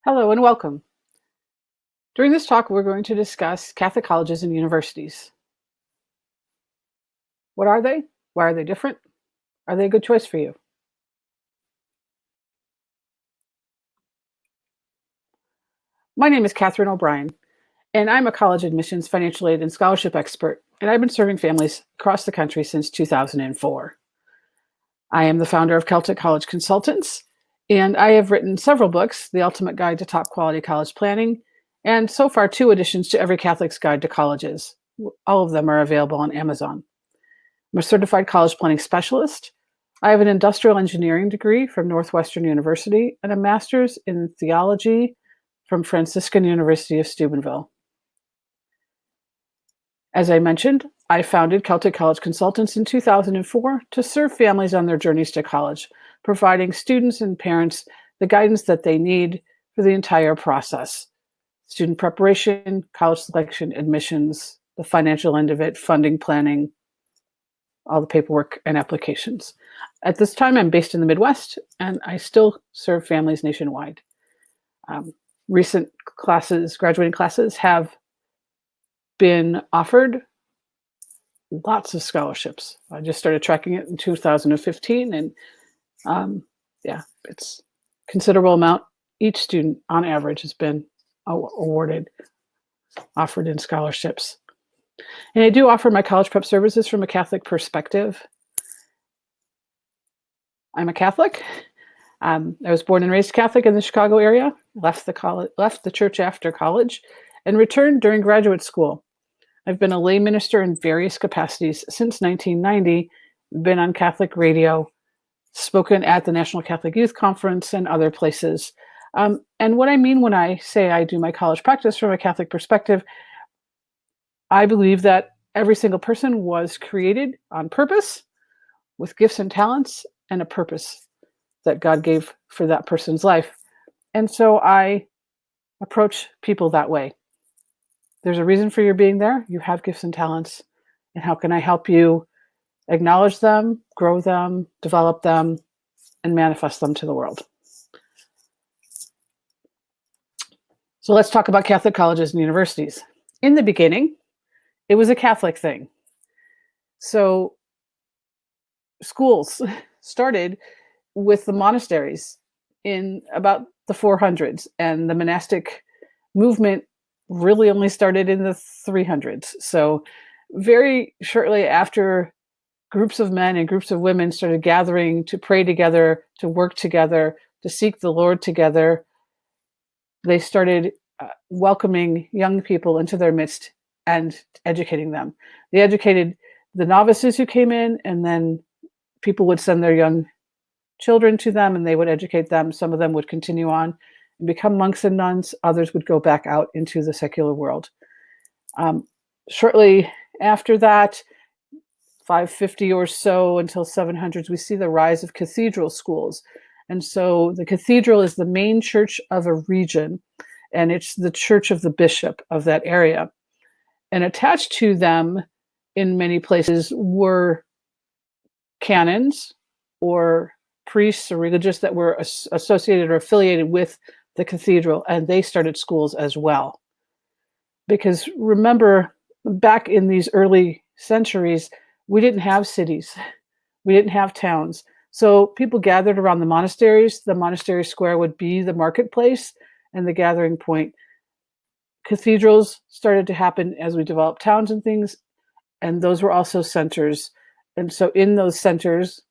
Hello and welcome. During this talk, we're going to discuss Catholic colleges and universities. What are they? Why are they different? Are they a good choice for you? My name is Katherine O'Brien, and I'm a college admissions, financial aid, and scholarship expert, and I've been serving families across the country since 2004. I am the founder of Celtic College Consultants, and I have written several books, The Ultimate Guide to Top Quality College Planning, and so far 2 editions to Every Catholic's Guide to Colleges. All of them are available on Amazon. I'm a certified college planning specialist. I have an industrial engineering degree from Northwestern University and a master's in theology from Franciscan University of Steubenville. As I mentioned, I founded Celtic College Consultants in 2004 to serve families on their journeys to college, providing students and parents the guidance that they need for the entire process: student preparation, college selection, admissions, the financial end of it, funding planning, all the paperwork and applications. At this time, I'm based in the Midwest, and I still serve families nationwide. Recent graduating classes, have been offered lots of scholarships. I just started tracking it in 2015, and it's a considerable amount. Each student, on average, has been offered in scholarships. And I do offer my college prep services from a Catholic perspective. I'm a Catholic. I was born and raised Catholic in the Chicago area, left the church after college, and returned during graduate school. I've been a lay minister in various capacities since 1990, been on Catholic radio, spoken at the National Catholic Youth Conference and other places. And what I mean when I say I do my college practice from a Catholic perspective, I believe that every single person was created on purpose, with gifts and talents and a purpose that God gave for that person's life. And so I approach people that way. There's a reason for your being there. You have gifts and talents. And how can I help you acknowledge them, grow them, develop them, and manifest them to the world? So let's talk about Catholic colleges and universities. In the beginning, it was a Catholic thing. So schools started with the monasteries in about the 400s, and the monastic movement really only started in the 300s. So very shortly after, groups of men and groups of women started gathering to pray together, to work together, to seek the Lord together, they started welcoming young people into their midst and educating them. They educated the novices who came in, and then people would send their young children to them and they would educate them. Some of them would continue on and become monks and nuns. Others would go back out into the secular world. Shortly after that, 550 or so until 700s, we see the rise of cathedral schools. And so the cathedral is the main church of a region, and it's the church of the bishop of that area. And attached to them in many places were canons or priests or religious that were associated or affiliated with the cathedral, and they started schools as well. Because remember, back in these early centuries, we didn't have cities, we didn't have towns. So people gathered around the monasteries. The monastery square would be the marketplace and the gathering point. Cathedrals started to happen as we developed towns and things, and those were also centers. And so in those centers,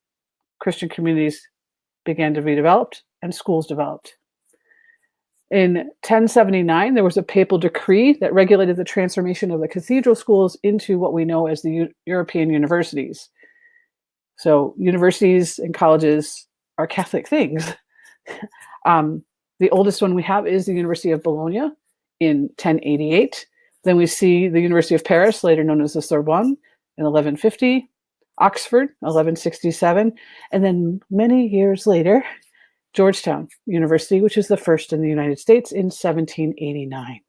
Christian communities began to be developed and schools developed. In 1079, there was a papal decree that regulated the transformation of the cathedral schools into what we know as the European universities. So universities and colleges are Catholic things. The oldest one we have is the University of Bologna in 1088. Then we see the University of Paris, later known as the Sorbonne, in 1150. Oxford, 1167. And then many years later, Georgetown University, which is the first in the United States, in 1789.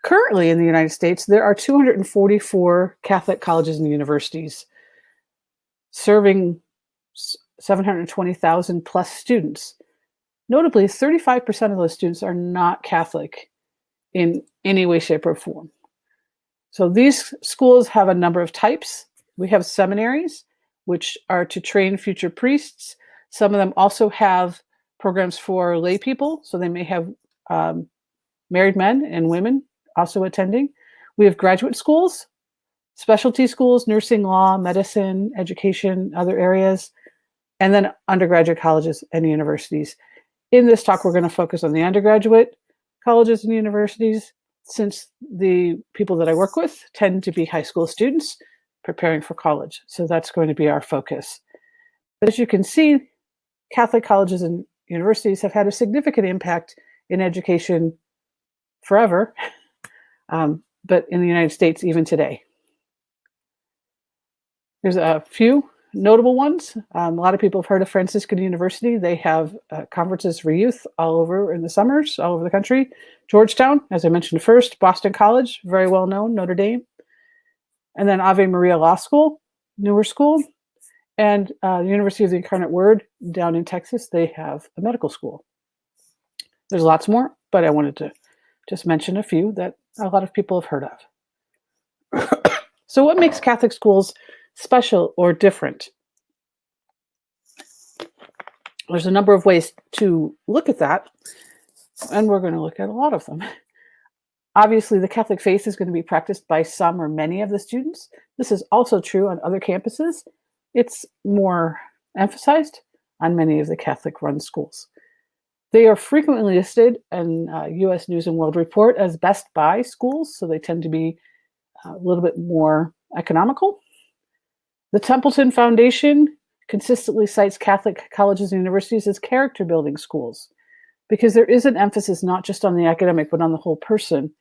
Currently in the United States, there are 244 Catholic colleges and universities serving 720,000 plus students. Notably, 35% of those students are not Catholic in any way, shape, or form. So these schools have a number of types. We have seminaries, which are to train future priests. Some of them also have programs for lay people, so they may have married men and women also attending. We have graduate schools, specialty schools, nursing, law, medicine, education, other areas, and then undergraduate colleges and universities. In this talk, we're going to focus on the undergraduate colleges and universities, since the people that I work with tend to be high school students preparing for college. So that's going to be our focus. But as you can see, Catholic colleges and universities have had a significant impact in education forever, but in the United States, even today. There's a few notable ones. A lot of people have heard of Franciscan University. They have conferences for youth all over in the summers, all over the country. Georgetown, as I mentioned first, Boston College, very well known, Notre Dame. And then Ave Maria Law School, newer school. And the University of the Incarnate Word down in Texas, they have a medical school. There's lots more, but I wanted to just mention a few that a lot of people have heard of. So what makes Catholic schools special or different? There's a number of ways to look at that, and we're going to look at a lot of them. Obviously, the Catholic faith is going to be practiced by some or many of the students. This is also true on other campuses. It's more emphasized on many of the Catholic-run schools. They are frequently listed in U.S. News and World Report as Best Buy schools, so they tend to be a little bit more economical. The Templeton Foundation consistently cites Catholic colleges and universities as character-building schools because there is an emphasis not just on the academic, but on the whole person.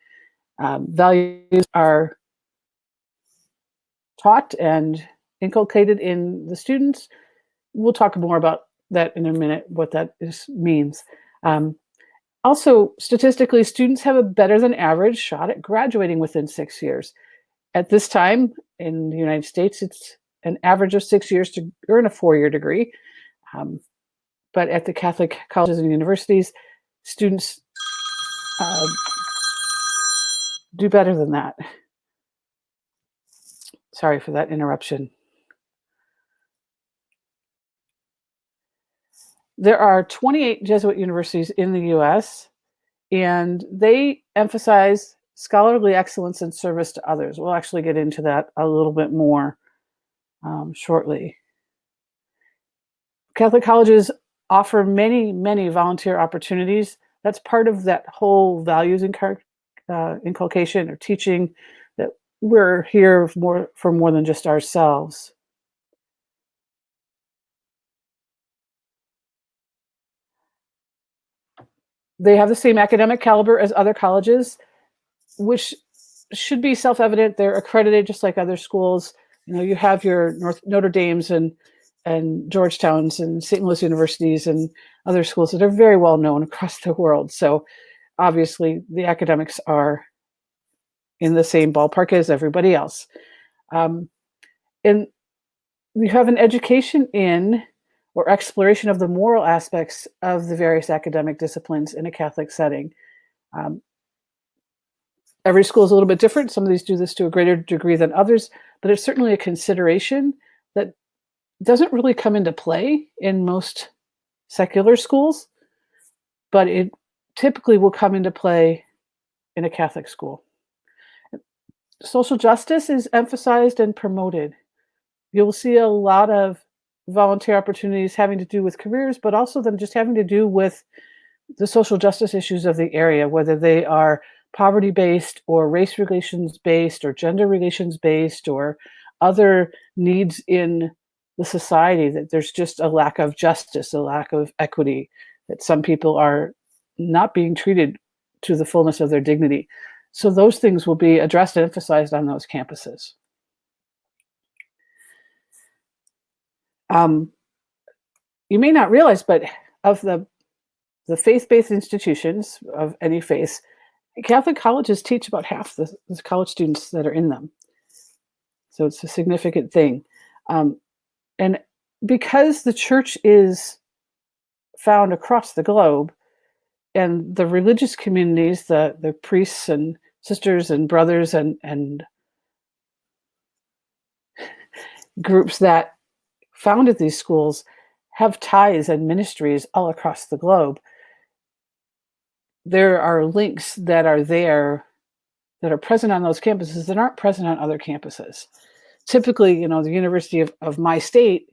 Values are taught and inculcated in the students. We'll talk more about that in a minute, what that means. Also, statistically, students have a better than average shot at graduating within 6 years. At this time, in the United States, it's an average of 6 years to earn a 4-year degree. But at the Catholic colleges and universities, students do better than that. Sorry for that interruption. There are 28 Jesuit universities in the U.S., and they emphasize scholarly excellence and service to others. We'll actually get into that a little bit more shortly. Catholic colleges offer many, many volunteer opportunities. That's part of that whole values inculcation or teaching, that we're here for more than just ourselves. They have the same academic caliber as other colleges, which should be self-evident. They're accredited just like other schools. You have your Notre Dames and Georgetowns and St. Louis universities and other schools that are very well known across the world. So obviously the academics are in the same ballpark as everybody else. And we have an education in or exploration of the moral aspects of the various academic disciplines in a Catholic setting. Every school is a little bit different. Some of these do this to a greater degree than others, but it's certainly a consideration that doesn't really come into play in most secular schools, but it typically will come into play in a Catholic school. Social justice is emphasized and promoted. You'll see a lot of volunteer opportunities having to do with careers, but also them just having to do with the social justice issues of the area, whether they are poverty-based or race relations-based or gender relations-based or other needs in the society, that there's just a lack of justice, a lack of equity, that some people are not being treated to the fullness of their dignity. So those things will be addressed and emphasized on those campuses. You may not realize, but of the faith-based institutions of any faith, Catholic colleges teach about half the college students that are in them. So it's a significant thing. And because the church is found across the globe. And the religious communities, the priests and sisters and brothers and groups that founded these schools have ties and ministries all across the globe. There are links that are there that are present on those campuses that aren't present on other campuses. Typically, the University of my state,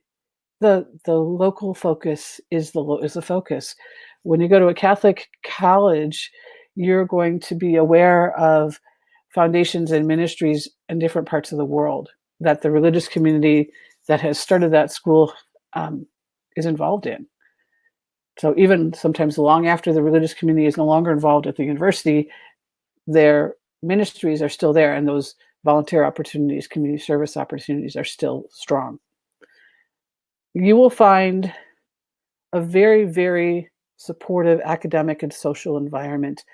the local focus is the focus. When you go to a Catholic college, you're going to be aware of foundations and ministries in different parts of the world that the religious community that has started that school is involved in. So even sometimes long after the religious community is no longer involved at the university, their ministries are still there, and those volunteer opportunities, community service opportunities are still strong. You will find a very, very supportive academic and social environment.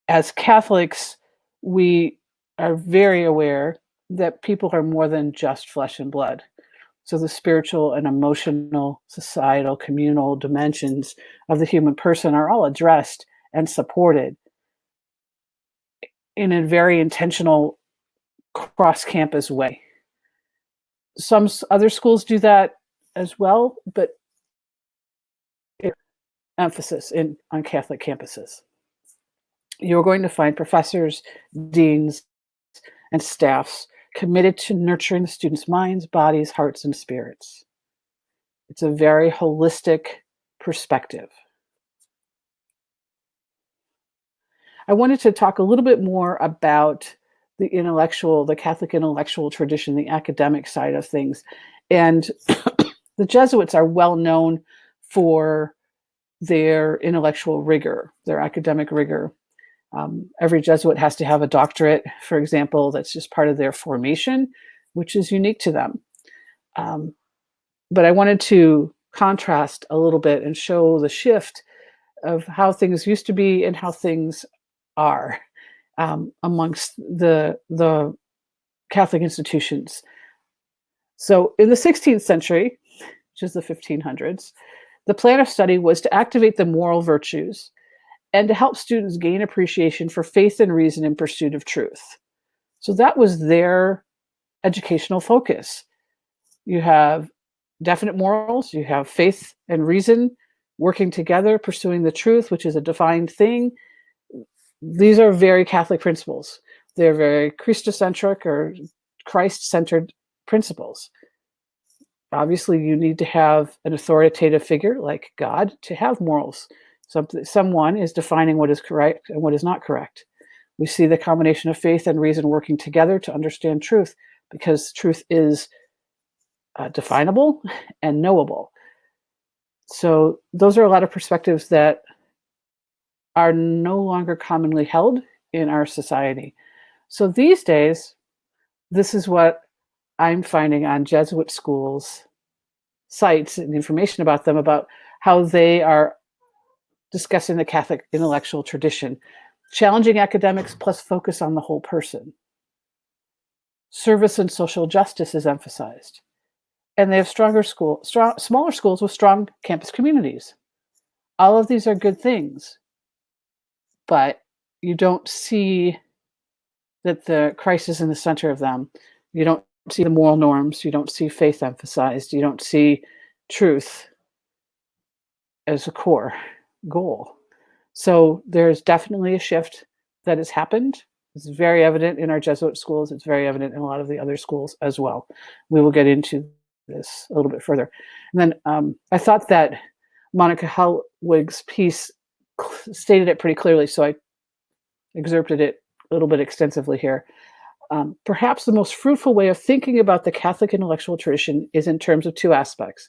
As Catholics, we are very aware that people are more than just flesh and blood. So the spiritual and emotional, societal, communal dimensions of the human person are all addressed and supported in a very intentional cross-campus way. Some other schools do that as well, but emphasis on Catholic campuses. You're going to find professors, deans, and staffs committed to nurturing the students' minds, bodies, hearts, and spirits. It's a very holistic perspective. I wanted to talk a little bit more about the Catholic intellectual tradition, the academic side of things. And the Jesuits are well known for their intellectual rigor, their academic rigor. Every Jesuit has to have a doctorate, for example. That's just part of their formation, which is unique to them. But I wanted to contrast a little bit and show the shift of how things used to be and how things are amongst the Catholic institutions. So in the 16th century, which is the 1500s, the plan of study was to activate the moral virtues and to help students gain appreciation for faith and reason in pursuit of truth. So that was their educational focus. You have definite morals, you have faith and reason working together, pursuing the truth, which is a defined thing. These are very Catholic principles. They're very Christocentric or Christ-centered principles. Obviously, you need to have an authoritative figure like God to have morals. Someone is defining what is correct and what is not correct. We see the combination of faith and reason working together to understand truth, because truth is definable and knowable. So those are a lot of perspectives that are no longer commonly held in our society. So these days, this is what I'm finding on Jesuit schools sites and information about them, about how they are discussing the Catholic intellectual tradition. Challenging academics plus focus on the whole person. Service and social justice is emphasized. And they have smaller schools with strong campus communities. All of these are good things, but you don't see that the Christ is in the center of them. You don't see the moral norms. You don't see faith emphasized. You don't see truth as a core goal. So there's definitely a shift that has happened. It's very evident in our Jesuit schools. It's very evident in a lot of the other schools as well. We will get into this a little bit further. And then I thought that Monica Hellwig's piece stated it pretty clearly, so I excerpted it a little bit extensively here. Perhaps the most fruitful way of thinking about the Catholic intellectual tradition is in terms of two aspects: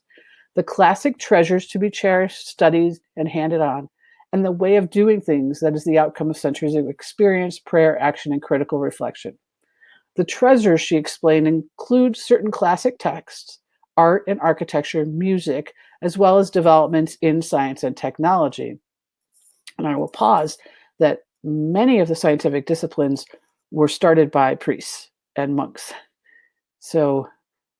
the classic treasures to be cherished, studied, and handed on, and the way of doing things that is the outcome of centuries of experience, prayer, action, and critical reflection. The treasures, she explained, include certain classic texts, art and architecture, music, as well as developments in science and technology. And I will pause that many of the scientific disciplines were started by priests and monks. So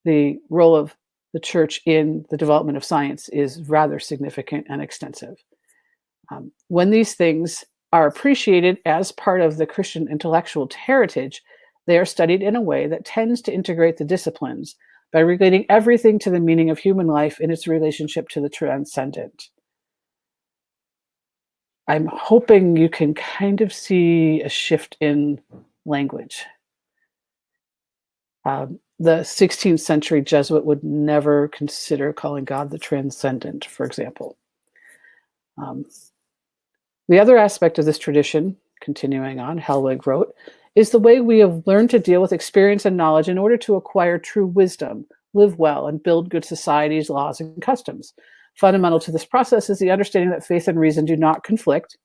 the role of the church in the development of science is rather significant and extensive. When these things are appreciated as part of the Christian intellectual heritage, they are studied in a way that tends to integrate the disciplines by relating everything to the meaning of human life in its relationship to the transcendent. I'm hoping you can kind of see a shift in language. The 16th century Jesuit would never consider calling God the transcendent, for example. Um, the other aspect of this tradition, continuing on, Helwig wrote, is the way we have learned to deal with experience and knowledge in order to acquire true wisdom, live well, and build good societies, laws, and customs. Fundamental to this process is the understanding that faith and reason do not conflict.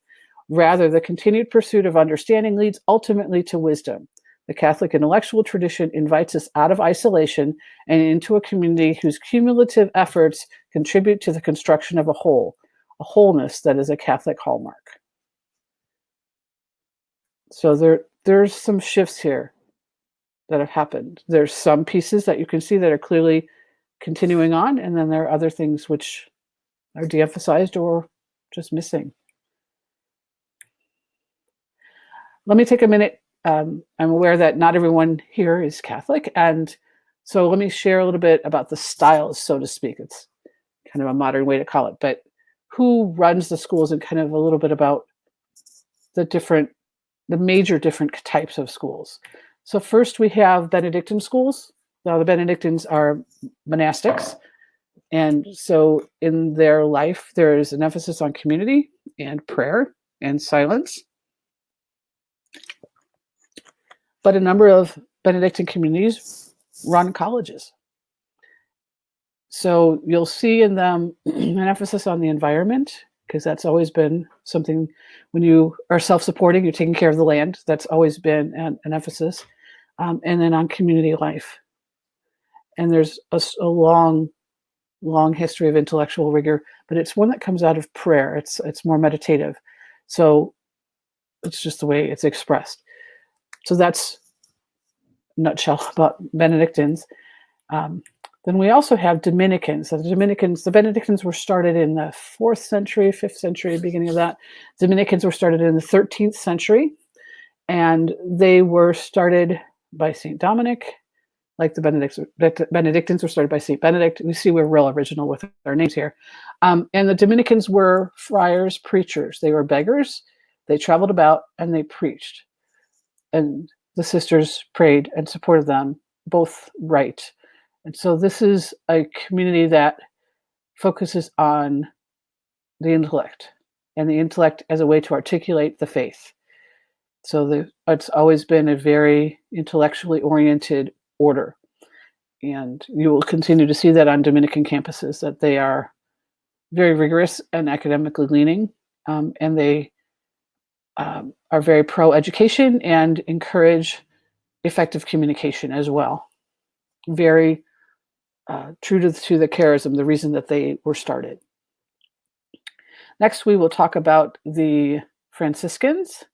Rather, the continued pursuit of understanding leads ultimately to wisdom. The Catholic intellectual tradition invites us out of isolation and into a community whose cumulative efforts contribute to the construction of a wholeness that is a Catholic hallmark. So there's some shifts here that have happened. There's some pieces that you can see that are clearly continuing on, and then there are other things which are de-emphasized or just missing. Let me take a minute. I'm aware that not everyone here is Catholic, and so let me share a little bit about the styles, so to speak. It's kind of a modern way to call it, but who runs the schools and kind of a little bit about the major different types of schools. So first we have Benedictine schools. Now the Benedictines are monastics, and so in their life there is an emphasis on community and prayer and silence. But a number of Benedictine communities run colleges. So you'll see in them an emphasis on the environment, because that's always been something. When you are self-supporting, you're taking care of the land. That's always been an emphasis. And then on community life. And there's a long history of intellectual rigor, but it's one that comes out of prayer. It's more meditative. So it's just the way it's expressed. So that's a nutshell about Benedictines. Then we also have Dominicans. So the Benedictines were started in the 4th century, 5th century, beginning of that. Dominicans were started in the 13th century, and they were started by St. Dominic, like the Benedictines were started by St. Benedict. We see we're real original with our names here. And the Dominicans were friars, preachers. They were beggars. They traveled about and they preached. And the sisters prayed and supported them, both right. And so this is a community that focuses on the intellect, and the intellect as a way to articulate the faith. So it's always been a very intellectually oriented order. And you will continue to see that on Dominican campuses, that they are very rigorous and academically leaning, and they are very pro-education and encourage effective communication as well. Very true to the charism, the reason that they were started. Next, we will talk about the Franciscans.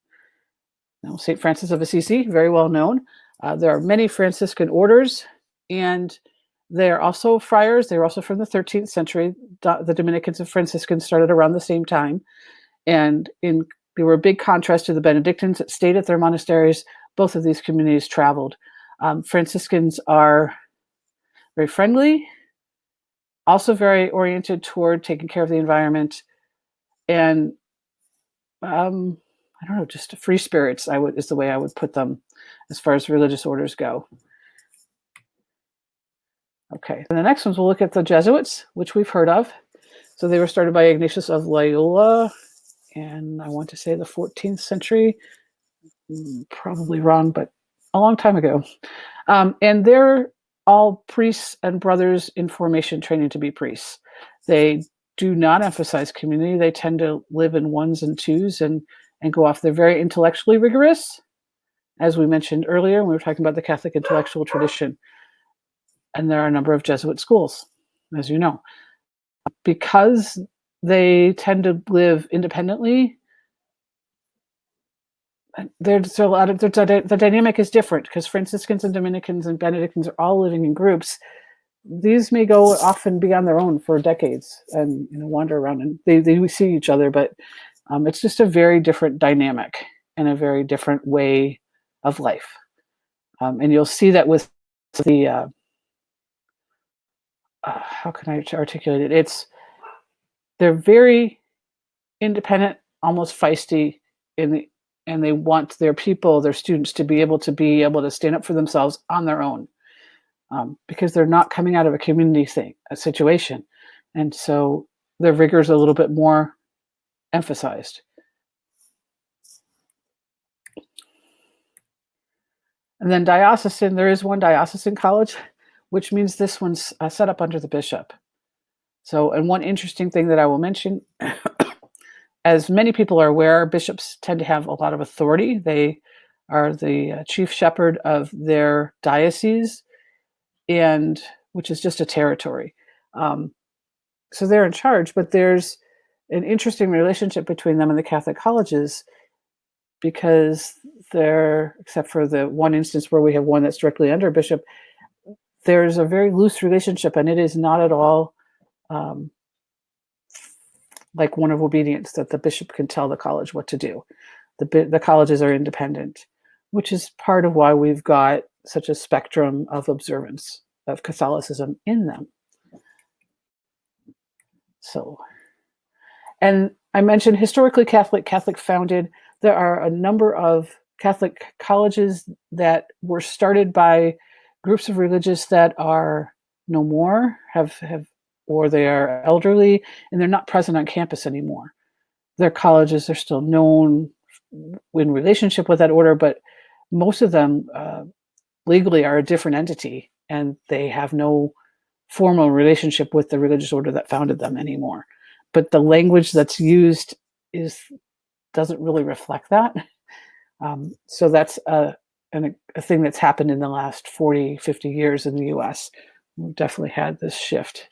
Now, St. Francis of Assisi, very well known. There are many Franciscan orders, and they're also friars. They're also from the 13th century. The Dominicans and Franciscans started around the same time, and they were a big contrast to the Benedictines that stayed at their monasteries. Both of these communities traveled. Franciscans are very friendly, also very oriented toward taking care of the environment, and I don't know, just free spirits, is the way I would put them as far as religious orders go. Okay, and the next ones we'll look at the Jesuits, which we've heard of. So they were started by Ignatius of Loyola, and I want to say the 14th century, probably wrong, but a long time ago. And they're all priests and brothers in formation training to be priests. They do not emphasize community. They tend to live in ones and twos and go off. They're very intellectually rigorous, as we mentioned earlier when we were talking about the Catholic intellectual tradition. And there are a number of Jesuit schools, as you know. Because they tend to live independently, there's a lot of the dynamic is different, because Franciscans and Dominicans and Benedictines are all living in groups. these may go off and be on their own for decades and wander around, and they see each other, but it's just a very different dynamic and a very different way of life. And you'll see that with the how can I articulate it? They're very independent, almost feisty, in the and they want their people, their students, to be able to stand up for themselves on their own, because they're not coming out of a community a situation, and so their rigor is a little bit more emphasized. And then diocesan, there is one diocesan college, which means this one's set up under the bishop. So, and one interesting thing that I will mention, as many people are aware, bishops tend to have a lot of authority. They are the chief shepherd of their diocese, and which is just a territory. So they're in charge, but there's an interesting relationship between them and the Catholic colleges, because they're, except for the one instance where we have one that's directly under a bishop, there's a very loose relationship, and it is not at all like one of obedience, that the bishop can tell the college what to do. The colleges are independent, which is part of why we've got such a spectrum of observance of Catholicism in them. So, and I mentioned historically Catholic founded. There are a number of Catholic colleges that were started by groups of religious that are no more, or they are elderly, and they're not present on campus anymore. Their colleges are still known in relationship with that order, but most of them legally are a different entity, and they have no formal relationship with the religious order that founded them anymore. But the language that's used doesn't really reflect that. So that's a thing that's happened in the last 40, 50 years in the US. We've definitely had this shift.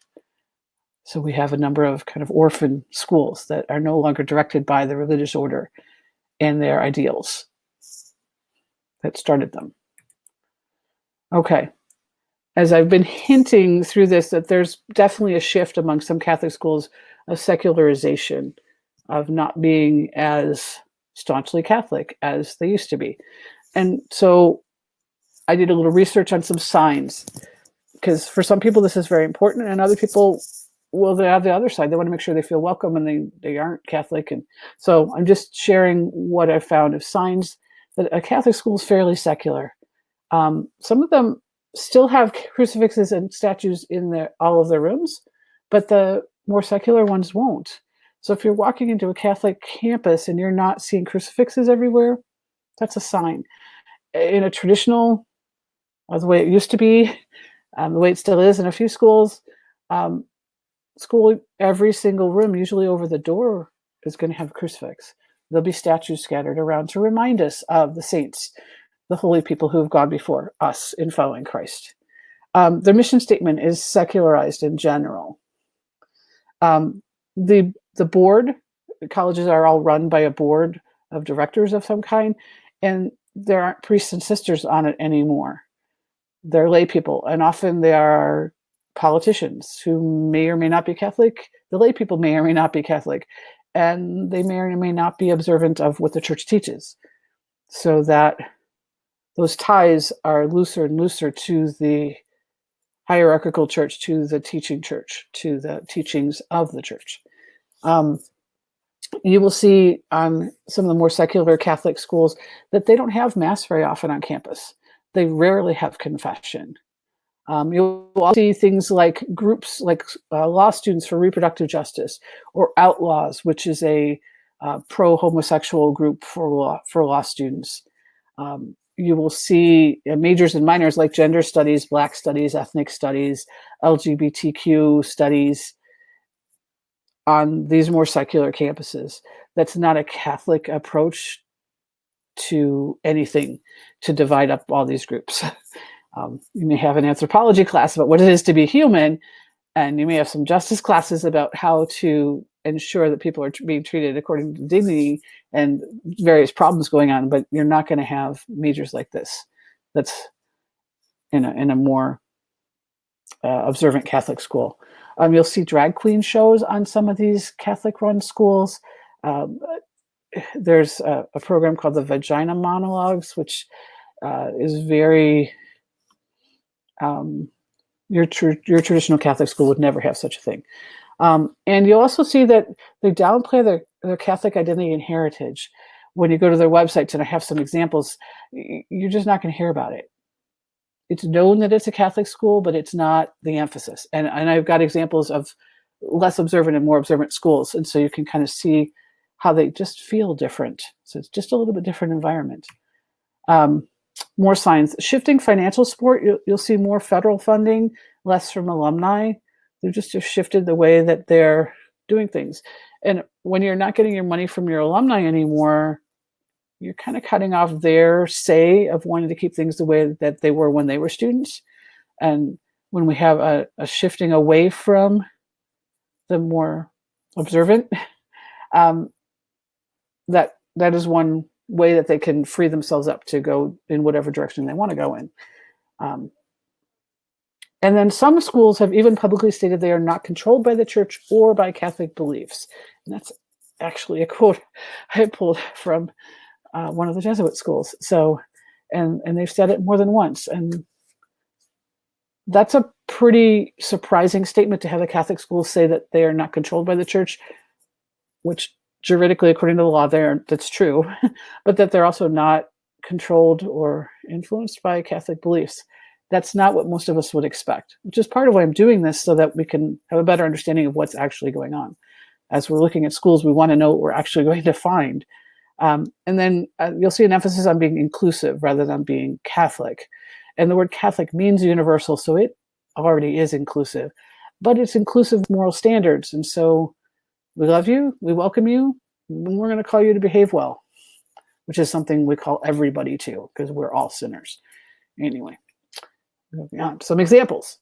So we have a number of kind of orphan schools that are no longer directed by the religious order and their ideals that started them. Okay. As I've been hinting through this, that there's definitely a shift among some Catholic schools of secularization, of not being as staunchly Catholic as they used to be. And so I did a little research on some signs, because for some people this is very important, and other people, well, they have the other side. They want to make sure they feel welcome, and they aren't Catholic. And so I'm just sharing what I found of signs that a Catholic school is fairly secular. Some of them still have crucifixes and statues in all of their rooms, but the more secular ones won't. So if you're walking into a Catholic campus and you're not seeing crucifixes everywhere, that's a sign. In a traditional, the way it used to be, the way it still is in a few schools, every single room, usually over the door, is going to have a crucifix. There'll be statues scattered around to remind us of the saints, the holy people who have gone before us in following Christ. Their mission statement is secularized in general. The board, colleges are all run by a board of directors of some kind, and there aren't priests and sisters on it anymore. They're lay people, and often they are politicians who may or may not be Catholic. The lay people may or may not be Catholic, and they may or may not be observant of what the church teaches. So that those ties are looser and looser to the hierarchical church, to the teaching church, to the teachings of the church. You will see on some of the more secular Catholic schools that they don't have Mass very often on campus. They rarely have confession. You'll also see things like groups like Law Students for Reproductive Justice, or Outlaws, which is a pro-homosexual group for law students. You will see majors and minors like gender studies, Black studies, ethnic studies, LGBTQ studies on these more secular campuses. That's not a Catholic approach to anything to divide up all these groups. You may have an anthropology class about what it is to be human, and you may have some justice classes about how to ensure that people are being treated according to dignity and various problems going on, but you're not going to have majors like this. That's in a more observant Catholic school. You'll see drag queen shows on some of these Catholic-run schools. Um, there's a program called the Vagina Monologues, which is very your traditional Catholic school would never have such a thing. And you'll also see that they downplay their Catholic identity and heritage. When you go to their websites, and I have some examples, you're just not going to hear about it. It's known that it's a Catholic school, but it's not the emphasis. And I've got examples of less observant and more observant schools. And so you can kind of see how they just feel different. So it's just a little bit different environment. More signs. Shifting financial support, you'll see more federal funding, less from alumni. They've just shifted the way that they're doing things. And when you're not getting your money from your alumni anymore, you're kind of cutting off their say of wanting to keep things the way that they were when they were students. And when we have a shifting away from the more observant, that is one way that they can free themselves up to go in whatever direction they want to go in. And then some schools have even publicly stated they are not controlled by the church or by Catholic beliefs. And that's actually a quote I pulled from one of the Jesuit schools. So, and they've said it more than once. And that's a pretty surprising statement to have a Catholic school say that they are not controlled by the church, which juridically, according to the law, that's true, but that they're also not controlled or influenced by Catholic beliefs. That's not what most of us would expect, which is part of why I'm doing this, so that we can have a better understanding of what's actually going on. As we're looking at schools, we want to know what we're actually going to find. And then you'll see an emphasis on being inclusive rather than being Catholic. And the word Catholic means universal, so it already is inclusive, but it's inclusive moral standards. And so we love you, we welcome you, and we're going to call you to behave well, which is something we call everybody to, because we're all sinners. Anyway, some examples.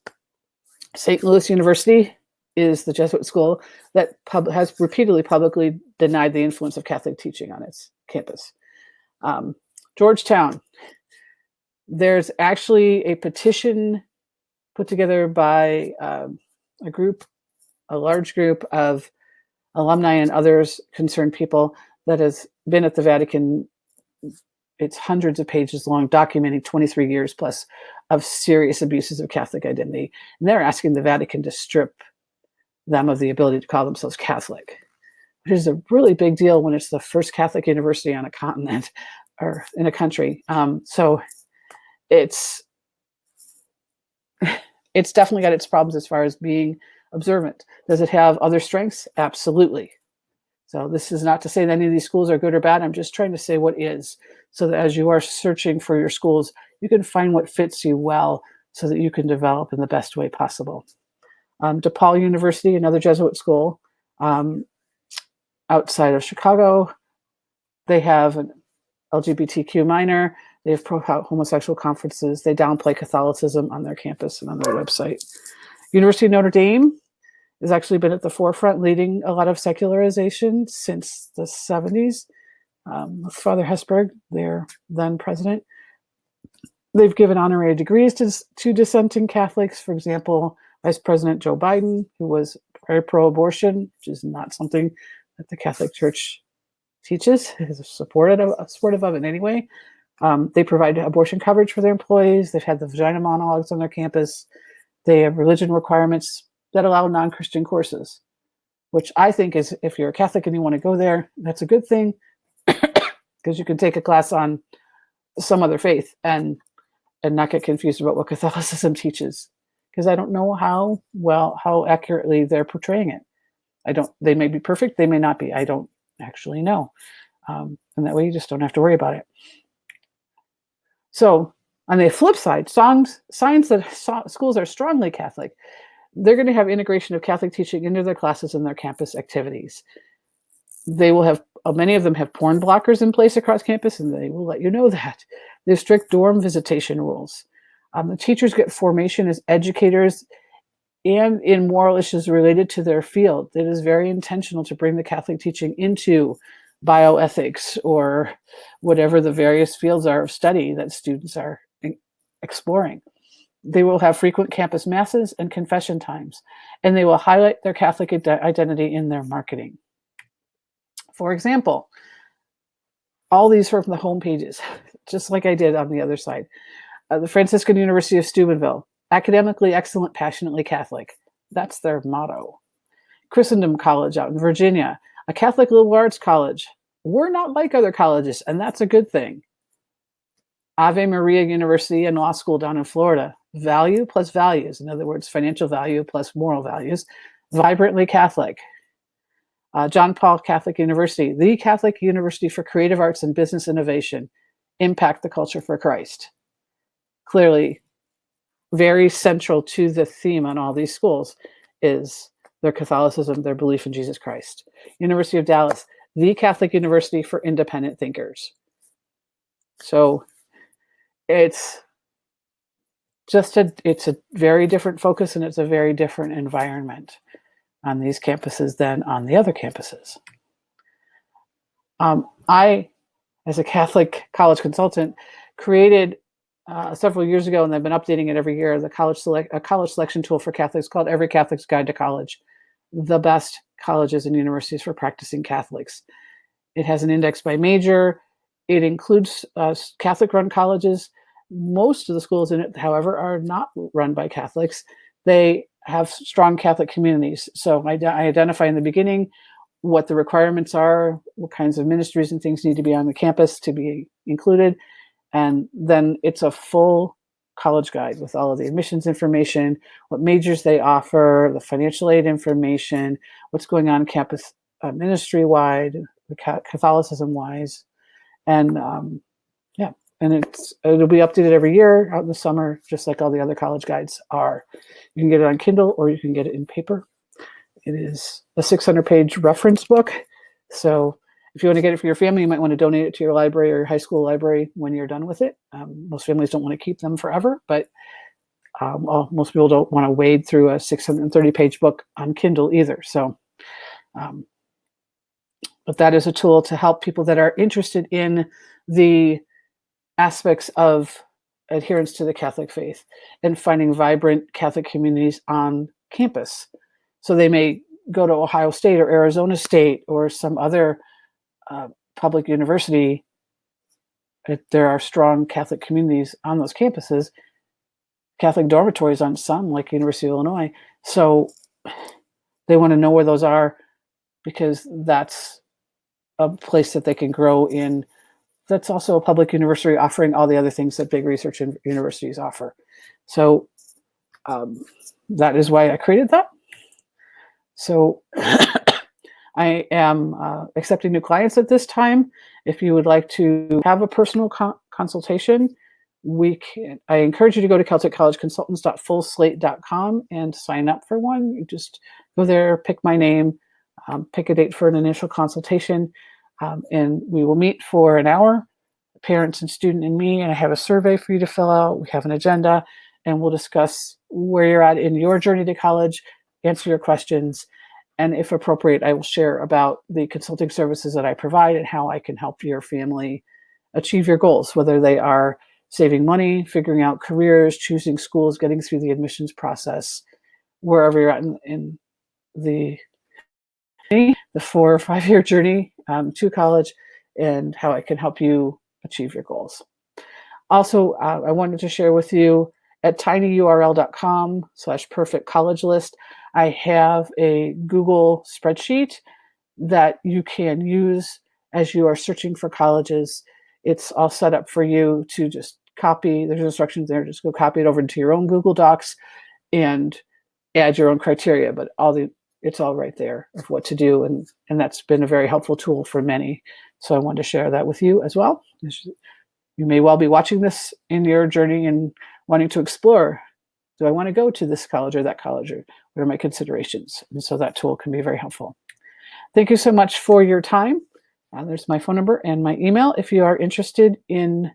St. Louis University is the Jesuit school that has repeatedly publicly denied the influence of Catholic teaching on its campus. Georgetown, there's actually a petition put together by a large group of alumni and others concerned people that has been at the Vatican. It's hundreds of pages long, documenting 23 years plus of serious abuses of Catholic identity. And they're asking the Vatican to strip them of the ability to call themselves Catholic, which is a really big deal when it's the first Catholic university on a continent or in a country. So it's definitely got its problems as far as being observant. Does it have other strengths? Absolutely. So this is not to say that any of these schools are good or bad. I'm just trying to say what is, so that as you are searching for your schools, you can find what fits you well so that you can develop in the best way possible. DePaul University, another Jesuit school outside of Chicago, they have an LGBTQ minor. They have pro-homosexual conferences. They downplay Catholicism on their campus and on their website. University of Notre Dame has actually been at the forefront, leading a lot of secularization since the 70s. With Father Hesburgh, their then president. They've given honorary degrees to dissenting Catholics. For example, Vice President Joe Biden, who was very pro-abortion, which is not something that the Catholic Church teaches, is supportive of it anyway. They provide abortion coverage for their employees. They've had the Vagina Monologues on their campus. They have religion requirements that allow non-Christian courses, which I think is, if you're a Catholic and you want to go there, that's a good thing, because you can take a class on some other faith and not get confused about what Catholicism teaches. Because I don't know how accurately they're portraying it. They may be perfect, they may not be. I don't actually know. And that way you just don't have to worry about it. So on the flip side, signs that schools are strongly Catholic, they're going to have integration of Catholic teaching into their classes and their campus activities. They will have, many of them have porn blockers in place across campus, and they will let you know that. They have strict dorm visitation rules. The teachers get formation as educators and in moral issues related to their field. It is very intentional to bring the Catholic teaching into bioethics or whatever the various fields are of study that students are exploring. They will have frequent campus masses and confession times, and they will highlight their Catholic identity in their marketing. For example, all these are from the home pages, just like I did on the other side. The Franciscan University of Steubenville, academically excellent, passionately Catholic. That's their motto. Christendom College out in Virginia, a Catholic liberal arts college. We're not like other colleges, and that's a good thing. Ave Maria University and Law School down in Florida, value plus values. In other words, financial value plus moral values. Vibrantly Catholic. John Paul Catholic University, the Catholic University for Creative Arts and Business Innovation. Impact the culture for Christ. Clearly, very central to the theme on all these schools is their Catholicism, their belief in Jesus Christ. University of Dallas, the Catholic University for Independent Thinkers. So it's a very different focus, and it's a very different environment on these campuses than on the other campuses. I, as a Catholic college consultant, created several years ago, and I've been updating it every year, a college selection tool for Catholics called Every Catholic's Guide to College, the best colleges and universities for practicing Catholics. It has an index by major. It includes Catholic-run colleges. Most of the schools in it, however, are not run by Catholics. They have strong Catholic communities. So I identify in the beginning what the requirements are, what kinds of ministries and things need to be on the campus to be included. And then it's a full college guide with all of the admissions information, what majors they offer, the financial aid information, what's going on campus ministry-wide, Catholicism-wise. And and it'll be updated every year out in the summer, just like all the other college guides are. You can get it on Kindle or you can get it in paper. It is a 600-page reference book. So if you want to get it for your family, you might want to donate it to your library or your high school library when you're done with it. Most families don't want to keep them forever, but most people don't want to wade through a 630-page book on Kindle either. So, but that is a tool to help people that are interested in the aspects of adherence to the Catholic faith and finding vibrant Catholic communities on campus. So they may go to Ohio State or Arizona State or some other public university. There are strong Catholic communities on those campuses, Catholic dormitories on some, like University of Illinois. So they want to know where those are because that's a place that they can grow in. That's also a public university offering all the other things that big research universities offer. So that is why I created that. So I am accepting new clients at this time. If you would like to have a personal consultation, I encourage you to go to CelticCollegeConsultants.fullslate.com and sign up for one. You just go there, pick my name, pick a date for an initial consultation, and we will meet for an hour, parents and student and me, and I have a survey for you to fill out. We have an agenda, and we'll discuss where you're at in your journey to college, answer your questions, and if appropriate, I will share about the consulting services that I provide and how I can help your family achieve your goals, whether they are saving money, figuring out careers, choosing schools, getting through the admissions process, wherever you're at in the 4 or 5 year journey to college, and how I can help you achieve your goals. Also, I wanted to share with you at tinyurl.com/perfectcollegelist, I have a Google spreadsheet that you can use as you are searching for colleges. It's all set up for you to just copy. There's instructions there. Just go copy it over into your own Google Docs and add your own criteria. But it's all right there of what to do. And that's been a very helpful tool for many. So I wanted to share that with you as well. You may well be watching this in your journey and wanting to explore. Do I want to go to this college or that college, or what are my considerations? And so that tool can be very helpful. Thank you so much for your time. There's my phone number and my email if you are interested in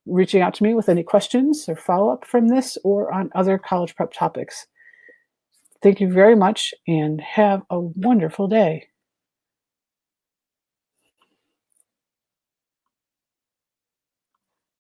reaching out to me with any questions or follow-up from this or on other college prep topics. Thank you very much and have a wonderful day.